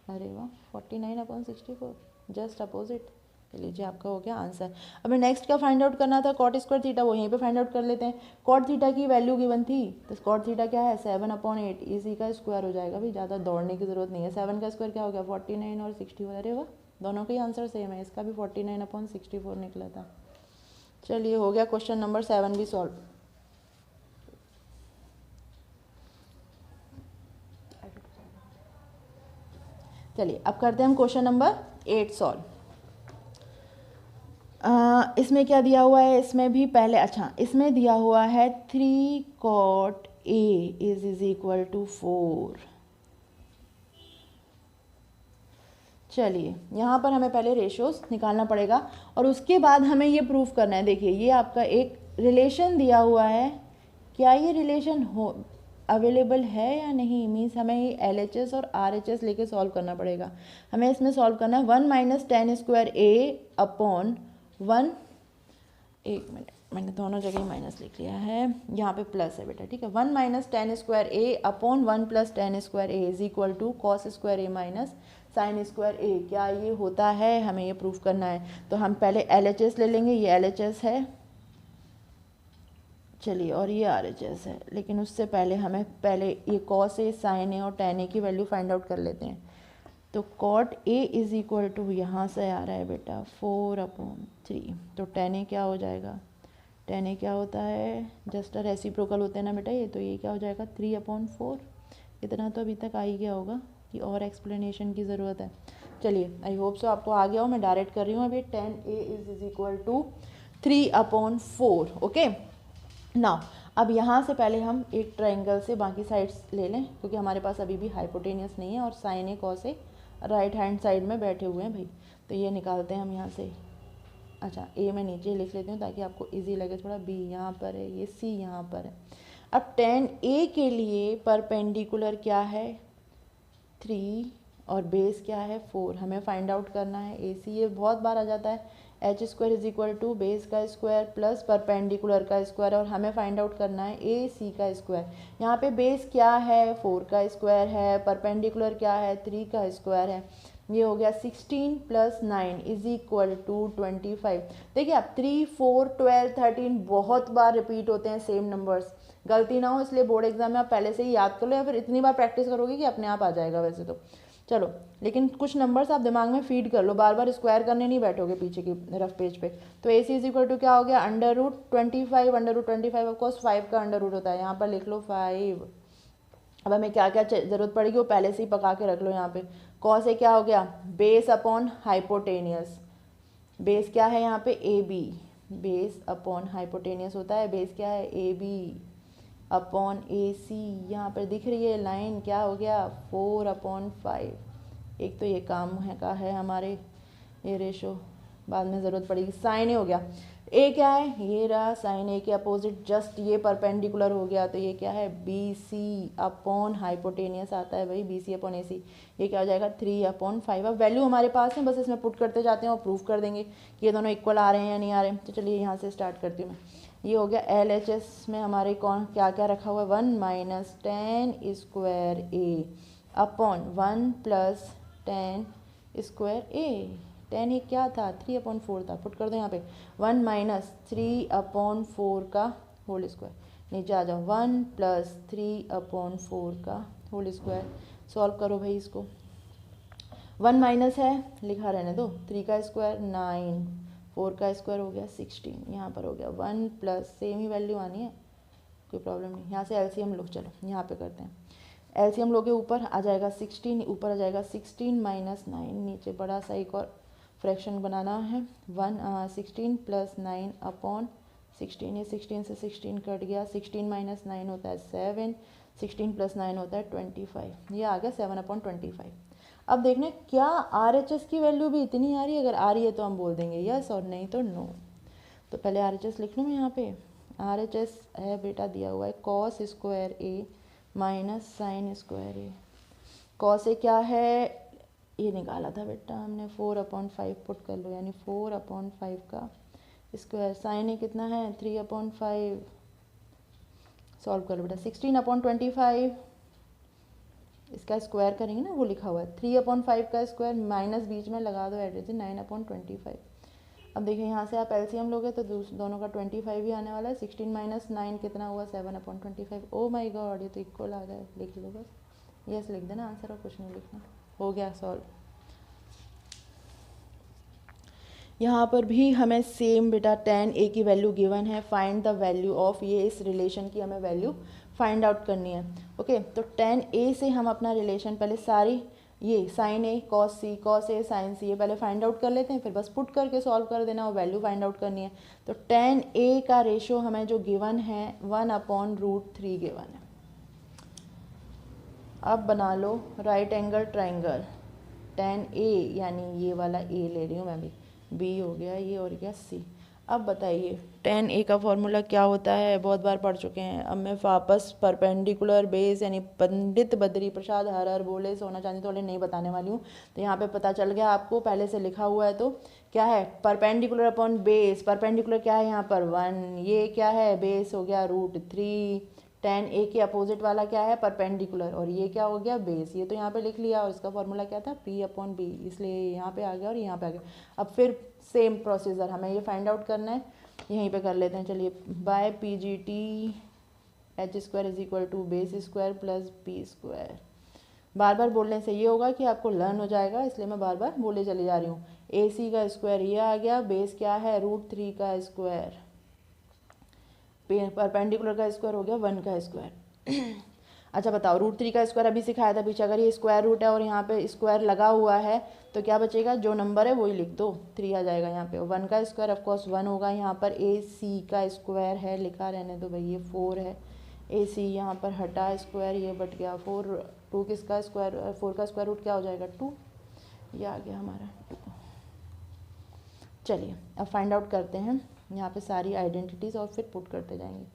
अरे वाह 49 अपॉन 64, जस्ट अपोजिट। लीजिए आपका हो गया आंसर। अब नेक्स्ट क्या फाइंड आउट करना था, कॉट स्क्वायर थीटा, वो यहीं पे फाइंड आउट कर लेते हैं। कॉट थीटा की वैल्यू गिवन थी तो कॉट थीटा क्या है 7 अपॉन 8, इसी का स्क्वायर हो जाएगा, भाई ज़्यादा दौड़ने की ज़रूरत नहीं है। 7 का स्क्वायर क्या हो गया 49 और 64, अरे वाह दोनों का ही आंसर सेम है, इसका भी 49 अपॉन 64 निकला था। चलिए हो गया क्वेश्चन नंबर 7 भी सॉल्व। चलिए अब करते हैं हम क्वेश्चन नंबर 8 सॉल्व। इसमें क्या दिया हुआ है, इसमें भी पहले अच्छा इसमें दिया हुआ है 3 cot A is equal to 4। चलिए यहाँ पर हमें पहले रेशियोज निकालना पड़ेगा और उसके बाद हमें ये प्रूफ करना है। देखिए ये आपका एक रिलेशन दिया हुआ है, क्या ये रिलेशन हो अवेलेबल है या नहीं, मीन्स हमें ये LHS और RHS लेके सॉल्व करना पड़ेगा। हमें इसमें सॉल्व करना है 1 minus tan square A upon 1, एक मिनट मैंने दोनों जगह माइनस लिख लिया है, यहाँ पे प्लस है बेटा, ठीक है। 1 minus tan square A upon 1 plus tan square A is equal to cos square A minus sine square A. क्या ये होता है, हमें ये प्रूफ करना है। तो हम पहले LHS ले लेंगे, ये LHS है चलिए, और ये RHS है, लेकिन उससे पहले हमें पहले ये कॉस ए साइन ए और टेन ए की वैल्यू फाइंड आउट कर लेते हैं। तो cot A is equal to यहाँ से आ रहा है बेटा 4/3, तो टेन ए क्या हो जाएगा, टेन ए क्या होता है, जस्ट रेसिप्रोकल होते हैं ना बेटा ये, तो ये क्या हो जाएगा 3/4। इतना तो अभी तक आ ही गया होगा कि और एक्सप्लेनेशन की ज़रूरत है। चलिए आई होप सो आपको आ गया हो, मैं डायरेक्ट कर रही हूँ अभी। 10a is equal to 3/4। Okay now अब यहाँ से पहले हम एक ट्रायंगल से बाकी साइड्स ले लें, क्योंकि हमारे पास अभी भी हाइपोटेनियस नहीं है और sign A cos A right hand side में बैठे हुए हैं भाई। तो ये निकालते हैं हम यहाँ से। अच्छा ए मैं नीचे लिख लेती हूँ ताकि आपको इजी लगे थोड़ा। बी यहाँ पर है, ये सी यहाँ पर है। अब 10a के लिए परपेंडिकुलर क्या है 3 और बेस क्या है 4, हमें फाइंड आउट करना है AC। ये बहुत बार आ जाता है, h square is equal to base का स्क्वायर प्लस परपेंडिकुलर का स्क्वायर, और हमें फाइंड आउट करना है AC का स्क्वायर। यहाँ पे बेस क्या है 4 का स्क्वायर है, परपेंडिकुलर क्या है 3 का स्क्वायर है। ये हो गया 16 + 9 इज इक्वल टू 25। देखिए आप 3, 4, 12, 13 बहुत बार रिपीट होते हैं सेम नंबर्स, गलती ना हो इसलिए बोर्ड एग्जाम में आप पहले से ही याद कर लो, या फिर इतनी बार प्रैक्टिस करोगे कि अपने आप आ जाएगा वैसे तो। चलो लेकिन कुछ नंबर्स आप दिमाग में फीड कर लो, बार बार स्क्वायर करने नहीं बैठोगे पीछे की रफ पेज पे। तो AC इज इक्वल टू क्या हो गया √25, √25 ऑफकोर्स 5 का अंडर रूट होता है, यहाँ पर लिख लो 5। अब हमें क्या क्या ज़रूरत पड़ेगी वो पहले से ही पका के रख लो यहाँ पे। कॉस ए क्या हो गया बेस अपॉन हाइपोटेनियस, बेस क्या है यहाँ पे AB, बेस अपॉन हाइपोटेनियस होता है, बेस क्या है AB अपॉन AC। यहाँ पर दिख रही है लाइन, क्या हो गया 4/5। एक तो ये काम है का है हमारे, ये रेशो बाद में ज़रूरत पड़ेगी। साइन ए हो गया, ए क्या है ये रहा साइन ए के अपोजिट, जस्ट ये परपेंडिकुलर हो गया, तो ये क्या है BC अपॉन हाइपोटेनियस आता है भाई, BC अपॉन AC। ये क्या हो जाएगा 3/5। अब वैल्यू हमारे पास है, बस इसमें पुट करते जाते हैं और प्रूफ कर देंगे कि ये दोनों इक्वल आ रहे हैं या नहीं आ रहे हैं। तो चलिए यहाँ से स्टार्ट करती हूँ मैं। ये हो गया LHS में हमारे कौन क्या क्या रखा हुआ है 1 minus tan square A upon 1 plus tan square ए। 10 ये क्या था 3/4 था, पुट कर दो यहाँ पे 1 माइनस 3/4 का होल स्क्वायर, नीचे आ जाओ 1 प्लस 3/4 का होल स्क्वायर। सॉल्व करो भाई इसको, 1 माइनस है लिखा रहने दो, 3 का स्क्वायर 9, 4 का स्क्वायर हो गया 16, यहाँ पर हो गया 1 प्लस सेम ही वैल्यू आनी है, कोई प्रॉब्लम नहीं। यहाँ से LCM लो, चलो यहाँ पे करते हैं। LCM लोगे ऊपर आ जाएगा 16, ऊपर आ जाएगा 16 माइनस 9, नीचे बड़ा सा एक और फ्रैक्शन बनाना है 16 + 9 अपॉन 16। ये 16 से 16 कट गया, 16 माइनस 9 होता है 7, 16 + 9 होता है 25। ये आ गया 7/25। अब देखना क्या RHS की वैल्यू भी इतनी आ रही है, अगर आ रही है तो हम बोल देंगे यस और नहीं तो नो। तो पहले RHS लिख लूँ मैं यहाँ पे। RHS है बेटा दिया हुआ है cos square A minus sine square A. Cos ए क्या है ये निकाला था बेटा हमने 4/5, पुट कर लो, यानी 4/5 का स्क्वायर। साइन ए कितना है 3/5, सॉल्व कर लो बेटा। 16/25 इसका स्क्वायर करेंगे ना, वो लिखा हुआ है 3/5 का स्क्वायर, माइनस बीच में लगा दो एड्रेस 9/25। अब देखिए यहाँ से आप LCM लोगे तो दोनों का 25 ही आने वाला है। 16 माइनस 9 कितना हुआ 7/25। ओ माय गॉड ये तो इक्वल आ गया, लिख लो बस, यस लिख देना आंसर और कुछ नहीं लिखना। हो गया सॉल्व। यहाँ पर भी हमें सेम बेटा tan a की वैल्यू गिवन है, फाइंड द वैल्यू ऑफ, ये इस रिलेशन की हमें वैल्यू फाइंड आउट करनी है। ओके तो tan a से हम अपना रिलेशन पहले सारी ये sign A cos A sine सी, ये पहले फाइंड आउट कर लेते हैं, फिर बस पुट करके सॉल्व कर देना और वैल्यू फाइंड आउट करनी है। तो tan a का रेशो हमें जो गिवन है 1/√3 गिवन है। अब बना लो right angle triangle, tan a यानी ये वाला a ले रही हूँ मैं भी, b हो गया ये और गया c। अब बताइए tan a का फॉर्मूला क्या होता है, बहुत बार पढ़ चुके हैं। अब मैं वापस परपेंडिकुलर बेस यानी पंडित बद्री प्रसाद हर हर बोले सोना चांदी तोले नहीं बताने वाली हूँ। तो यहाँ पे पता चल गया आपको, पहले से लिखा हुआ है। तो क्या है परपेंडिकुलर अपॉन बेस, परपेंडिकुलर क्या है यहाँ पर 1, ये क्या है बेस हो गया √3, tan a के अपोजिट वाला क्या है परपेंडिकुलर, और ये क्या हो गया बेस। ये तो यहाँ पे लिख लिया और इसका फॉर्मूला क्या था P/B, इसलिए यहाँ पे आ गया और यहाँ पे आ गया। अब फिर सेम प्रोसीजर हमें ये फाइंड आउट करना है, यहीं पे कर लेते हैं। चलिए by PGT h² = base square plus p square. बार बार बोलने से ये होगा कि आपको लर्न हो जाएगा, इसलिए मैं बार बार बोले चली जा रही हूँ। AC का स्क्वायर ये आ गया, बेस क्या है √3 का स्क्वायर, परपेंडिकुलर का स्क्वायर हो गया 1 का स्क्वायर। अच्छा बताओ √3 का स्क्वायर अभी सिखाया था पीछे, अगर ये स्क्वायर रूट है और यहाँ पे स्क्वायर लगा हुआ है तो क्या बचेगा, जो नंबर है वही लिख दो, 3 आ जाएगा यहाँ पे। 1 का स्क्वायर ऑफकोर्स 1 होगा, यहाँ पर AC का स्क्वायर है लिखा रहने दो भाई, ये 4 है। AC यहाँ पर हटा स्क्वायर, ये बट गया 4, 2 किसका स्क्वायर 4 का स्क्वायर रूट क्या हो जाएगा 2, ये आ गया हमारा 2। चलिए अब फाइंड आउट करते हैं यहाँ पे सारी आइडेंटिटीज़ और फिर पुट करते जाएंगे।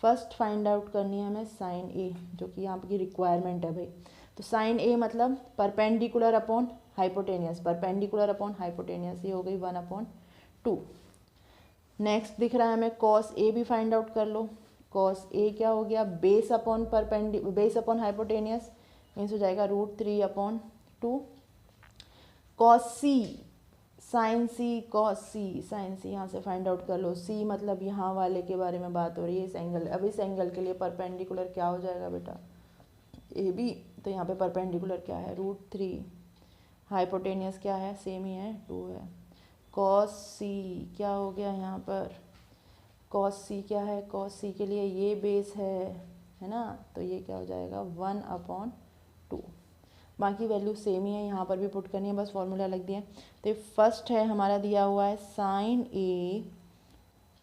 फर्स्ट फाइंड आउट करनी है हमें साइन ए, जो कि यहाँ की रिक्वायरमेंट है भाई। तो साइन ए मतलब perpendicular upon hypotenuse, perpendicular upon hypotenuse, ये हो गई 1/2। नेक्स्ट दिख रहा है हमें कॉस ए भी फाइंड आउट कर लो। कॉस ए क्या हो गया बेस अपॉन हाइपोटेनियस, मीन्स हो जाएगा √3/2। कॉस सी साइन सी कॉस सी, साइन सी यहाँ से फाइंड आउट कर लो। सी मतलब यहाँ वाले के बारे में बात हो रही है, इस एंगल। अब इस एंगल के लिए परपेंडिकुलर क्या हो जाएगा बेटा ए बी, तो यहाँ पे परपेंडिकुलर क्या है √3, हाइपोटेनियस क्या है सेम ही है 2 है। कॉस सी क्या हो गया यहाँ पर, कॉस सी क्या है, कॉस सी के लिए ये बेस है ना, तो ये क्या हो जाएगा 1/2। बाकी वैल्यू सेम ही है, यहाँ पर भी पुट करनी है, बस फॉर्मूला लग दिया। तो फर्स्ट है हमारा दिया हुआ है sign A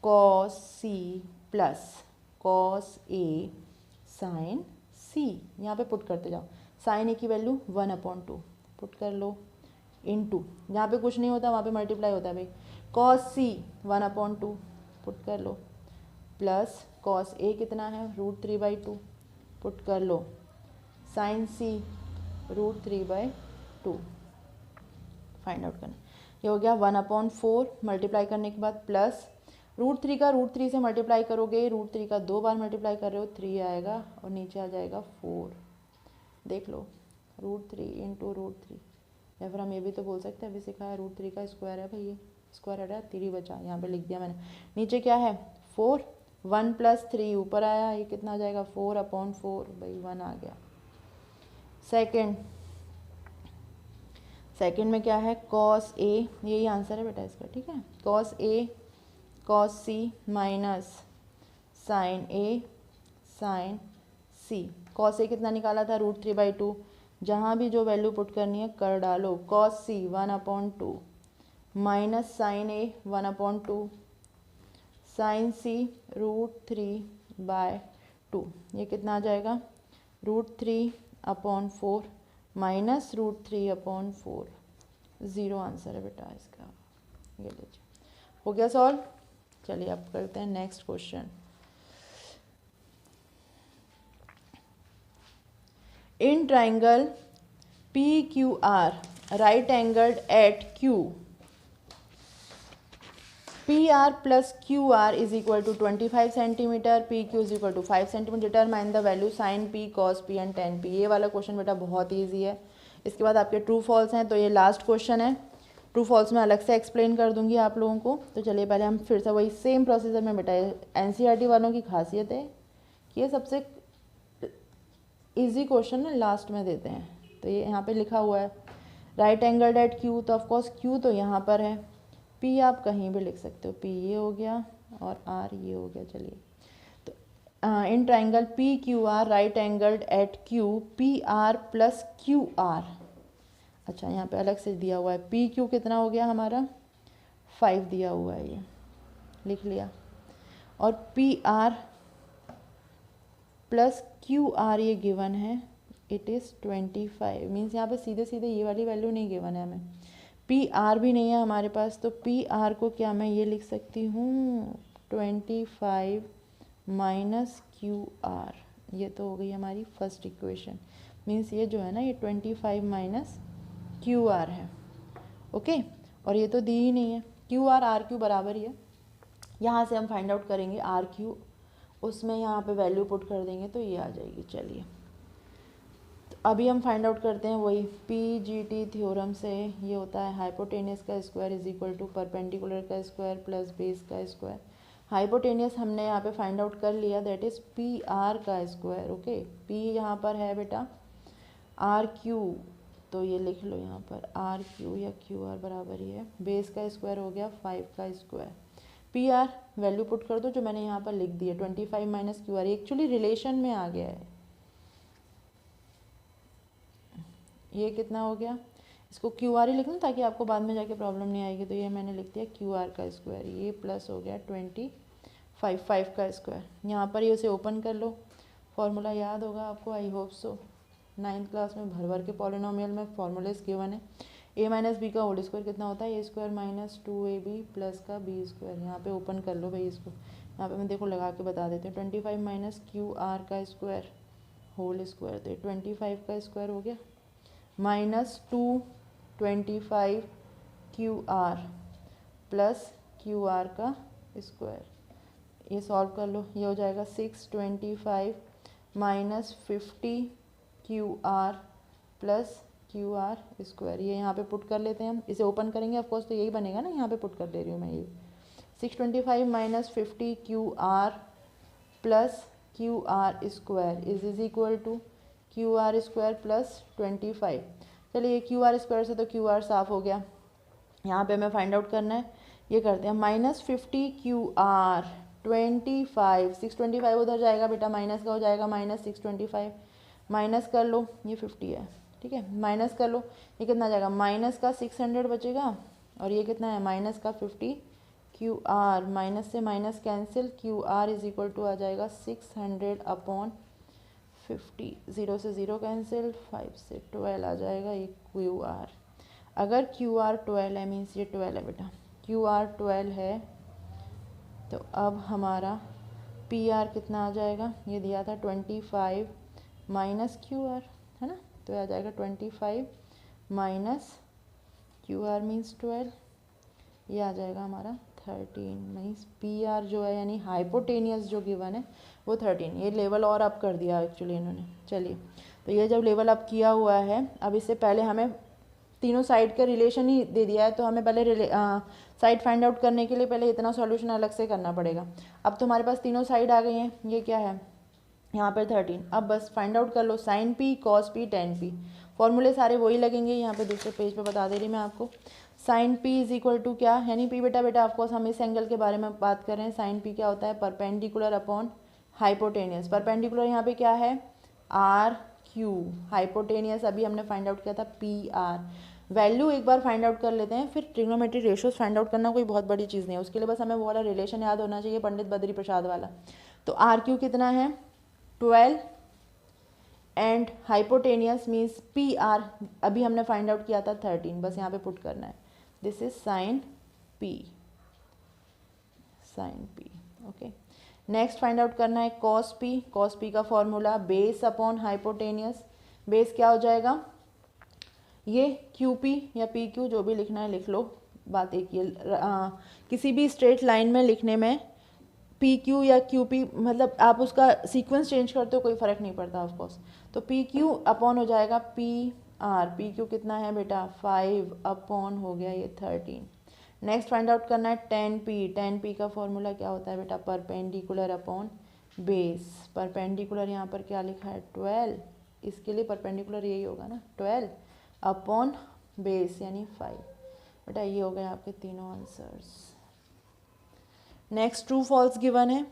cos C plus cos A sine सी, यहाँ पे पुट करते जाओ। साइन ए की वैल्यू 1/2 पुट कर लो, इनटू जहाँ पे कुछ नहीं होता वहाँ पे मल्टीप्लाई होता है भाई, कॉस सी 1/2 पुट कर लो, प्लस कॉस ए कितना है √3/2 पुट कर लो, साइन सी √3/2 फाइंड आउट करना। ये हो गया 1/4 मल्टीप्लाई करने के बाद प्लस √3 का √3 से मल्टीप्लाई करोगे, √3 का 2 बार मल्टीप्लाई कर रहे हो 3 आएगा और नीचे आ जाएगा 4। देख लो √3 × √3, या फिर हम ये भी तो बोल सकते हैं, अभी सिखाया √3 का स्क्वायर है भाई, ये स्क्वायर हटा 3 बचा, यहाँ पे लिख दिया मैंने। नीचे क्या है 4, 1 + 3 ऊपर आया, ये कितना आ जाएगा 4/4 भाई 1 आ गया। सेकंड में क्या है कॉस ए, यही आंसर है बेटा इसका, ठीक है। Cos A cos C minus sign A sine C. Cos A कितना निकाला था √3/2, जहाँ भी जो वैल्यू पुट करनी है कर डालो। कॉस सी 1/2 माइनस साइन ए 1/2 साइन सी √3/2, ये कितना आ जाएगा √3/4 माइनस √3/4, 0 आंसर है बेटा इसका। ये लीजिए हो गया सॉल्व। चलिए अब करते हैं next question. In triangle PQR right angled at Q, PR + QR = 25 centimetre, PQ = 5 centimetre. Determine the value sine P cos P and tan P। ये वाला क्वेश्चन बेटा बहुत ईजी है। इसके बाद आपके ट्रू फॉल्स हैं, तो ये लास्ट क्वेश्चन है। ट्रू फॉल्स में अलग से एक्सप्लेन कर दूंगी आप लोगों को। तो चलिए पहले हम फिर से वही सेम प्रोसीजर में बेटा, NCERT वालों की खासियत है कि ये सबसे ईजी क्वेश्चन ना लास्ट में देते हैं। तो ये यहाँ पे लिखा हुआ है राइट एंगल्ड एट Q, तो ऑफकोर्स Q तो यहाँ पर है, P आप कहीं भी लिख सकते हो, P ये हो गया और R ये हो गया। चलिए तो इन triangle PQR right angled at Q, PR + QR अच्छा यहाँ पे अलग से दिया हुआ है, पी क्यू कितना हो गया हमारा 5 दिया हुआ है, ये लिख लिया। और P R plus Q are ये गिवन है, इट इज़ 25। मीन्स यहाँ पे सीधे सीधे ये वाली वैल्यू नहीं गिवन है हमें, पी आर भी नहीं है हमारे पास, तो पी आर को क्या मैं ये लिख सकती हूँ 25 माइनस क्यू आर। ये तो हो गई हमारी फर्स्ट इक्वेशन। मीन्स ये जो है ना ये 25 माइनस क्यू आर है। ओके, और ये तो दी ही नहीं है, क्यू आर आर क्यू बराबर ही है। यहाँ से हम फाइंड आउट करेंगे आर क्यू, उसमें यहाँ पे वैल्यू पुट कर देंगे तो ये आ जाएगी। चलिए तो अभी हम फाइंड आउट करते हैं वही पीजीटी थ्योरम से। ये होता है हाइपोटेनियस का square is equal to perpendicular का स्क्वायर प्लस बेस का स्क्वायर। हाइपोटेनियस हमने यहाँ पे फाइंड आउट कर लिया, दैट इज़ पी आर का स्क्वायर। ओके, पी यहाँ पर है बेटा आर क्यू, तो ये लिख लो यहाँ पर आर क्यू या क्यू आर बराबर ही है, बेस का स्क्वायर हो गया 5 का square. P R value put कर दो जो मैंने यहाँ पर लिख दी है 25 minus Q R, actually relation में आ गया है। ये कितना हो गया, इसको क्यू आर ही लिख लो ताकि आपको बाद में जाके प्रॉब्लम नहीं आएगी। तो ये मैंने लिख दिया क्यू आर का स्क्वायर, ये प्लस हो गया 25 का स्क्वायर। यहाँ पर ये उसे ओपन कर लो, फॉर्मूला याद होगा आपको, I hope so. 9th class में भर भर के पॉलिनोमियल में फॉर्मूलेस गिवन है। ए माइनस बी का होल स्क्वायर कितना होता है, ए स्क्वायर माइनस 2ab प्लस का बी स्क्वायर। यहाँ पे ओपन कर लो भाई इसको, यहाँ पे मैं देखो लगा के बता देती हूँ। 25 माइनस क्यू आर का स्क्वायर होल स्क्वायर, तो 25 का स्क्वायर हो गया minus 225 Q R plus Q are का स्क्वायर। ये सॉल्व कर लो, ये हो जाएगा 625 minus 50 Q R plus Q R square. ये यहाँ पे पुट कर लेते हैं हम, इसे ओपन करेंगे ऑफकोर्स तो यही बनेगा ना, यहाँ पे पुट कर दे रही हूँ मैं। ये 625 minus 50 Q R plus Q R square is equal to Q R square plus 25। चलिए क्यू आर स्क्वायर से तो क्यू आर साफ हो गया। यहाँ पे हमें फाइंड आउट करना है, ये करते हैं माइनस 50 क्यू आर 25, 625 उधर जाएगा बेटा, माइनस का हो जाएगा माइनस 625, माइनस कर लो ये 50 है, ठीक है, माइनस कर लो, ये कितना जाएगा माइनस का 600 बचेगा, और ये कितना है माइनस का 50 क्यू आर, माइनस से minus cancel, Q R is equal to आ जाएगा 600 अपॉन 50, 0 से 0 कैंसिल, 5 से 12 आ जाएगा ये क्यू आर। अगर क्यू आर 12 है मीन्स ये 12 है बेटा, क्यू आर 12 है तो अब हमारा पी आर कितना आ जाएगा, ये दिया था 25 माइनस क्यू आर है ना, तो आ जाएगा 25 माइनस क्यू आर मीन्स 12, ये आ जाएगा हमारा 13। मीन्स पी आर जो है यानी हाइपोटेनियस जो गिवन है वो 13। ये लेवल और अप कर दिया एक्चुअली इन्होंने। चलिए तो ये जब लेवल अप किया हुआ है, अब इससे पहले हमें तीनों साइड का रिलेशन ही दे दिया है, तो हमें पहले साइड फाइंड आउट करने के लिए पहले इतना सॉल्यूशन अलग से करना पड़ेगा। अब तो हमारे पास तीनों साइड आ गई हैं, ये क्या है यहाँ पर 13। अब बस फाइंड आउट कर लो sine P cos P tan P, फॉर्मूले सारे वही लगेंगे, यहाँ पे दूसरे पेज पे बता दे रही मैं आपको। Sine P is equal to क्या, यानी पी बेटा ऑफकोर्स हम इस एंगल के बारे में बात कर रहे हैं। साइन पी क्या होता है, परपेंडिकुलर अपॉन हाइपोटेनियस। परपेंडिकुलर यहाँ पे क्या है आर क्यू, हाइपोटेनियस अभी हमने फाइंड आउट किया था पी आर। वैल्यू एक बार फाइंड आउट कर लेते हैं, फिर ट्रिग्नोमेट्री रेशियोज फाइंड आउट करना कोई बहुत बड़ी चीज़ नहीं है, उसके लिए बस हमें वो वाला रिलेशन याद होना चाहिए पंडित बद्री प्रसाद वाला। तो आर क्यू कितना है 12 and hypotenuse means P R अभी हमने फाइंड आउट किया था 13, बस यहाँ पे पुट करना है। This is sine P, sine P. Okay, next find out करना है कॉस पी। कॉस पी का formula base upon hypotenuse. Base क्या हो जाएगा, ये क्यू पी या पी क्यू जो भी लिखना है लिख लो, बात एक ये किसी भी स्ट्रेट लाइन में लिखने में पी क्यू या क्यू पी मतलब आप उसका सीक्वेंस चेंज करते हो कोई फ़र्क नहीं पड़ता ऑफकोर्स। तो पी क्यू अपॉन हो जाएगा पी आर, पी क्यू कितना है बेटा 5 अपॉन हो गया ये 13। नेक्स्ट फाइंड आउट करना है टेन पी। टेन पी का फॉर्मूला क्या होता है बेटा परपेंडिकुलर अपॉन बेस। परपेंडिकुलर यहाँ पर क्या लिखा है 12, इसके लिए परपेंडिकुलर यही होगा ना 12 अपॉन बेस यानी 5। बेटा ये हो गए आपके तीनों answers. Next true false given है।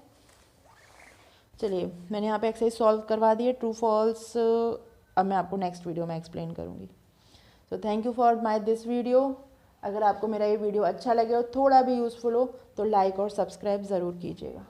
चलिए मैंने यहाँ पे एक्सरसाइज सॉल्व करवा दी है, ट्रू फॉल्स अब मैं आपको नेक्स्ट वीडियो में एक्सप्लेन करूँगी। So thank you for my this video. अगर आपको मेरा ये वीडियो अच्छा लगे और थोड़ा भी यूज़फुल हो तो लाइक और सब्सक्राइब ज़रूर कीजिएगा।